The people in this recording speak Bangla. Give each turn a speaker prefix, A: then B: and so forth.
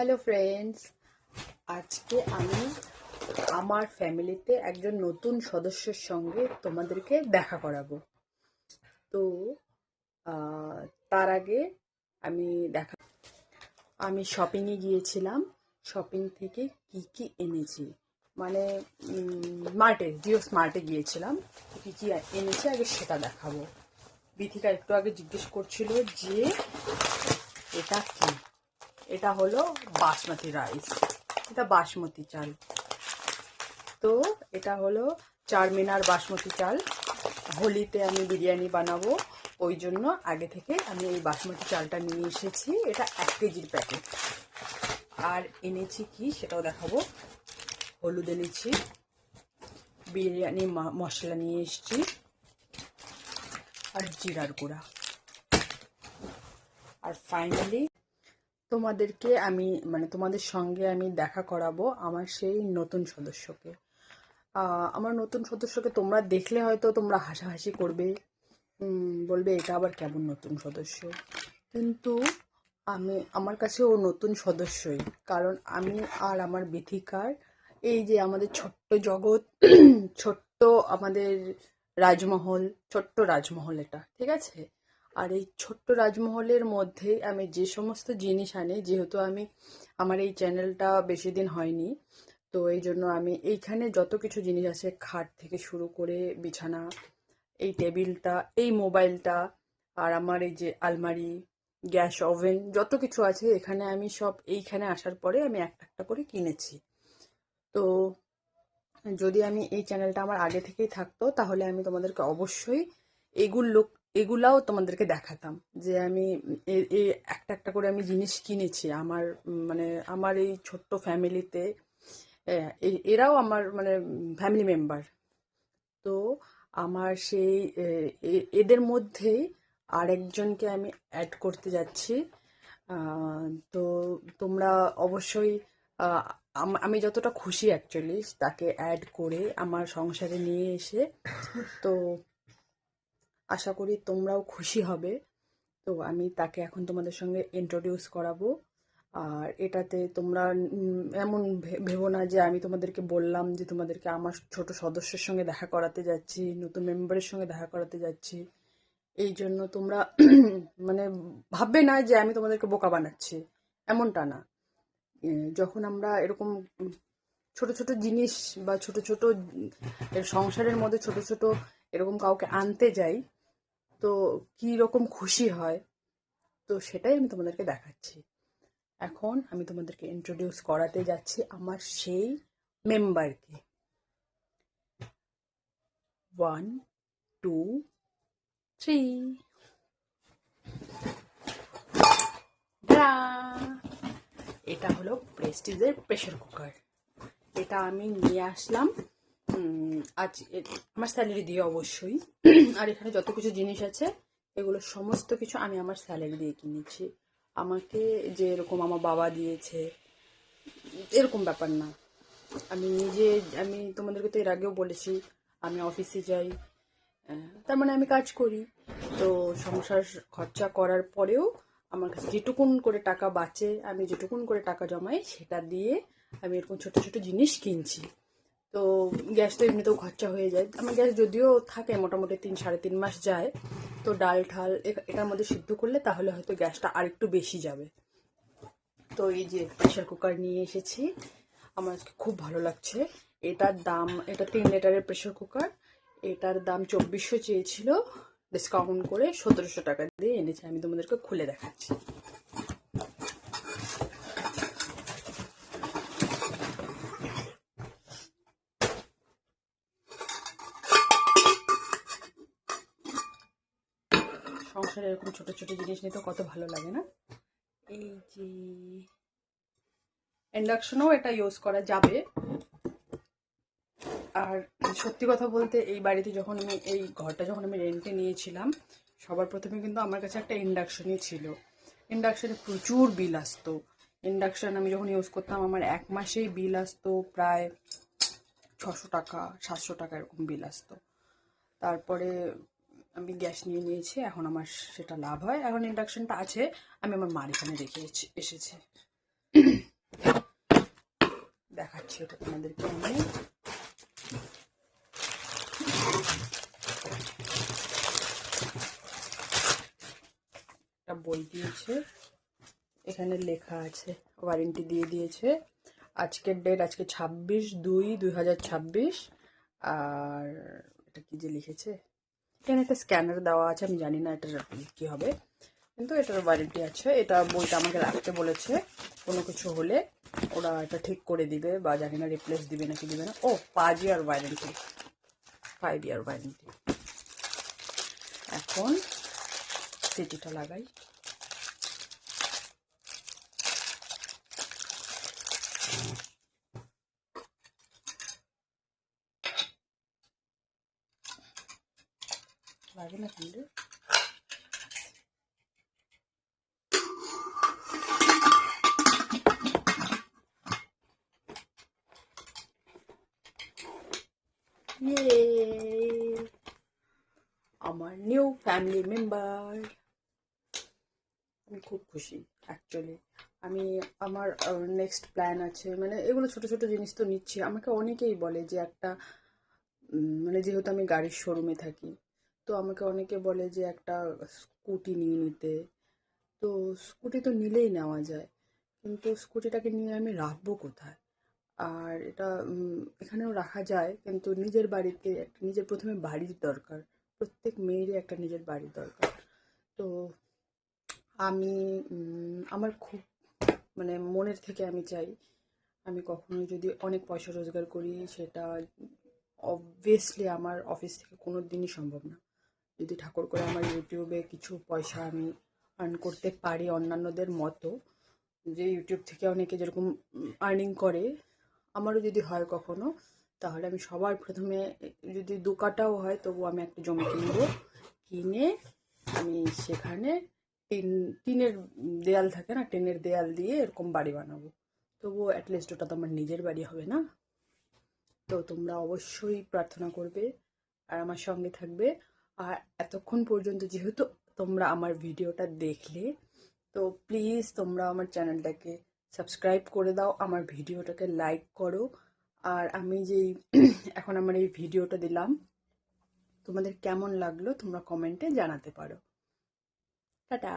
A: হ্যালো ফ্রেন্ডস, আজকে আমি আমার ফ্যামিলিতে একজন নতুন সদস্যের সঙ্গে তোমাদেরকে দেখা করাবো। তো আহ, তার আগে আমি দেখা আমি শপিংয়ে গিয়েছিলাম। শপিং থেকে কি কি এনেছি, মানে জিও স্মার্টে গিয়েছিলাম। কি কি এনেছি আগে সেটা দেখাবো। বিথিকা একটু আগে জিজ্ঞেস করছিল যে এটা কি। এটা হলো বাসমতি রাইস, এটা বাসমতি চাল। তো এটা হলো চারমিনার বাসমতি চাল। হোলিতে আমি বিরিয়ানি বানাবো, ওই জন্য আগে থেকে আমি এই বাসমতি চালটা নিয়ে এসেছি। এটা 1 কেজির প্যাকেট। আর এনেছি কি সেটাও দেখাবো। হলুদ এনেছি, বিরিয়ানি মশলা নিয়ে এসেছি, আর জিরার গুঁড়া। আর ফাইনালি তোমাদেরকে আমি তোমাদের সঙ্গে আমি দেখা করাবো আমার সেই নতুন সদস্যকে। আমার নতুন সদস্যকে তোমরা দেখলে হয়তো তোমরা হাসাহাসি করবে, বলবে এটা আবার কেমন নতুন সদস্য। কিন্তু আমার কাছে ও নতুন সদস্যই, কারণ আমি আর আমার বিথিকার এই যে আমাদের ছোট্ট জগৎ, ছোট্ট আমাদের রাজমহল, ছোট্ট রাজমহল এটা, ঠিক আছে। আর এই ছোট্ট রাজমহলের মধ্যে আমি যে সমস্ত জিনিস আনি, যেহেতু আমার এই চ্যানেলটা বেশি দিন হয়নি, তো এই জন্য আমি এইখানে যত কিছু জিনিস আছে, খাট থেকে শুরু করে বিছানা, এই টেবিলটা, এই মোবাইলটা, আর আমার এই যে আলমারি, গ্যাস ওভেন, যত কিছু আছে এখানে আমি সব এইখানে আসার পরে আমি একটা একটা করে কিনেছি। তো যদি আমি এই চ্যানেলটা আমার আগে থেকেই থাকতো তাহলে আমি তোমাদেরকে অবশ্যই এগুলো এগুলাও তোমাদেরকে দেখাতাম, যে আমি এই একটা একটা করে আমি জিনিস কিনেছি আমার আমার এই ছোট্ট ফ্যামিলিতে। এরাও আমার ফ্যামিলি মেম্বার। তো আমার সেই এদের মধ্যেই আরেকজনকে আমি অ্যাড করতে যাচ্ছি। তো তোমরা অবশ্যই, আহ, আমি যতটা খুশি অ্যাকচুয়ালি তাকে অ্যাড করে আমার সংসারে নিয়ে এসে, তো আশা করি তোমরাও খুশি হবে। তো আমি তাকে এখন তোমাদের সঙ্গে ইন্ট্রোডিউস করাবো। আর এটাতে তোমরা এমন ভেবো না যে আমি তোমাদেরকে বললাম যে তোমাদেরকে আমার ছোট সদস্যের সঙ্গে দেখা করাতে যাচ্ছি, নতুন মেম্বারের সঙ্গে দেখা করাতে যাচ্ছি। এই জন্য তোমরা মানে ভাববে না যে আমি তোমাদেরকে বোকা বানাচ্ছি, এমনটা না। যখন আমরা এরকম ছোট ছোট জিনিস বা ছোট ছোট সংসারের মধ্যে ছোট ছোট এরকম কাউকে আনতে যাই, তো কি রকম খুশি হয়, তো সেটাই আমি তোমাদেরকে দেখাচ্ছি। এখন আমি তোমাদেরকে ইন্ট্রোডিউস করাতে যাচ্ছি আমার সেই মেম্বারকে। 1, 2, 3। এটা হলো প্রেস্টিজের প্রেসার কুকার। এটা আমি নিয়ে আসলাম আজ আমার স্যালারি দিয়ে অবশ্যই। আর এখানে যত কিছু জিনিস আছে এগুলো সমস্ত কিছু আমি আমার স্যালারি দিয়ে কিনেছি। আমাকে যে এরকম আমার বাবা দিয়েছে এরকম ব্যাপার না। আমি তোমাদেরকে তো এর আগেও বলেছি, আমি অফিসে যাই, তার মানে আমি কাজ করি। তো সংসার খরচা করার পরেও আমার কাছে যেটুকুন করে টাকা বাঁচে, আমি যেটুকুন করে টাকা জমাই, সেটা দিয়ে আমি এরকম ছোট ছোট জিনিস কিনছি। তো গ্যাস তো এমনিতেও খরচা হয়ে যায়, আমার গ্যাস যদিও থাকে মোটামুটি 3-3.5 মাস যায়। তো ডাল ঠাল এটার মধ্যে সিদ্ধ করলে তাহলে হয়তো গ্যাসটা আরেকটু বেশি যাবে। তো এই যে প্রেশার কুকার নিয়ে এসেছি, আমার আজকে খুব ভালো লাগছে। এটার দাম, এটা 3 লিটারের প্রেশার কুকার। এটার দাম 2400 চেয়েছিল, ডিসকাউন্ট করে 1700 টাকা দিয়ে এনেছি। আমি তোমাদেরকে খুলে দেখাচ্ছি। সংসারে এরকম ছোট ছোট জিনিস নিতে কত ভালো লাগে না। এই যে ইন্ডাকশনও এটা ইউজ করা যাবে। আর সত্যি কথা বলতে এই বাড়িতে যখন এই ঘরটা যখন আমি রেন্টে নিয়েছিলাম, সবার প্রথমে কিন্তু আমার কাছে একটা ইন্ডাকশনই ছিল। ইন্ডাকশনে প্রচুর বিল আসতো। ইন্ডাকশন আমি যখন ইউজ করতাম আমার 1 মাসেই বিল আসতো প্রায় 600 টাকা 700 টাকা এরকম বিল আসতো। তারপরে আমি গ্যাস নিয়ে নিয়েছি, এখন আমার সেটা লাভ হয়। এখন ইন্ডাকশনটা আছে, আমি আমার মার এখানে রেখে এসেছি। দেখাচ্ছি এটা তোমাদেরকে আমি। একটা বই দিয়েছে, এখানে লেখা আছে, ওয়ারেন্টি দিয়ে দিয়েছে। আজকের ডেট আজকে 26/2/2026। আর এটা কি যে লিখেছে, এখানে একটা স্ক্যানার দেওয়া আছে, আমি জানি না এটার কি হবে, কিন্তু এটার ওয়ারেন্টি আছে। এটা বইটা আমাকে রাখতে বলেছে, কোনো কিছু হলে ওরা এটা ঠিক করে দিবে, বা জানি না রিপ্লেস দিবে নাকি দিবে না। ও 5 ইয়ার ওয়ারেন্টি, 5 ইয়ার ওয়ারেন্টি। এখন সিটিটা লাগাই। লাগে না কিন্তু আমার নিউ ফ্যামিলি মেম্বার। আমি খুব খুশি অ্যাকচুয়ালি। আমি আমার নেক্সট প্ল্যান আছে, মানে এগুলো ছোট ছোট জিনিস তো নিচ্ছি। আমাকে অনেকেই বলে যে একটা মানে যেহেতু আমি গাড়ির শোরুমে থাকি, তো আমাকে অনেকে বলে যে একটা স্কুটি নিয়ে নিতে। তো স্কুটি তো নিলেই নেওয়া যায়, কিন্তু স্কুটিটাকে নিয়ে আমি রাখবো কোথায়? আর এটা এখানেও রাখা যায়, কিন্তু নিজের বাড়িতে একটা নিজের প্রথমে বাড়ির দরকার। প্রত্যেক মেয়েরই একটা নিজের বাড়ির দরকার। তো আমি আমার খুব মানে মনের থেকে আমি চাই, আমি কখনো যদি অনেক পয়সা রোজগার করি, সেটা অবভিয়াসলি আমার অফিস থেকে কোনো দিনই সম্ভব না। যদি ঠাকুর করে আমার ইউটিউবে কিছু পয়সা আমি আর্ন করতে পারি অন্যান্যদের মতো, যে ইউটিউব থেকে অনেকে যেরকম আর্নিং করে, আমারও যদি হয় কখনো, তাহলে আমি সবার প্রথমে, যদি 2 কাঠাও হয় তবু আমি একটা জমি কিনবো। কিনে আমি সেখানে টিনের দেয়াল থাকে না, টিনের দেয়াল দিয়ে এরকম বাড়ি বানাবো। তবুও অ্যাটলিস্ট ওটা তো আমার নিজের বাড়ি হবে না? তো তোমরা অবশ্যই প্রার্থনা করবে আর আমার সঙ্গে থাকবে। আর এতক্ষণ পর্যন্ত যেহেতু তোমরা আমার ভিডিওটা দেখলে, তো প্লিজ তোমরা আমার চ্যানেলটাকে সাবস্ক্রাইব করে দাও, আমার ভিডিওটাকে লাইক করো। আর আমি যেই এখন আমার এই ভিডিওটা দিলাম, তোমাদের কেমন লাগলো তোমরা কমেন্টে জানাতে পারো। টাটা।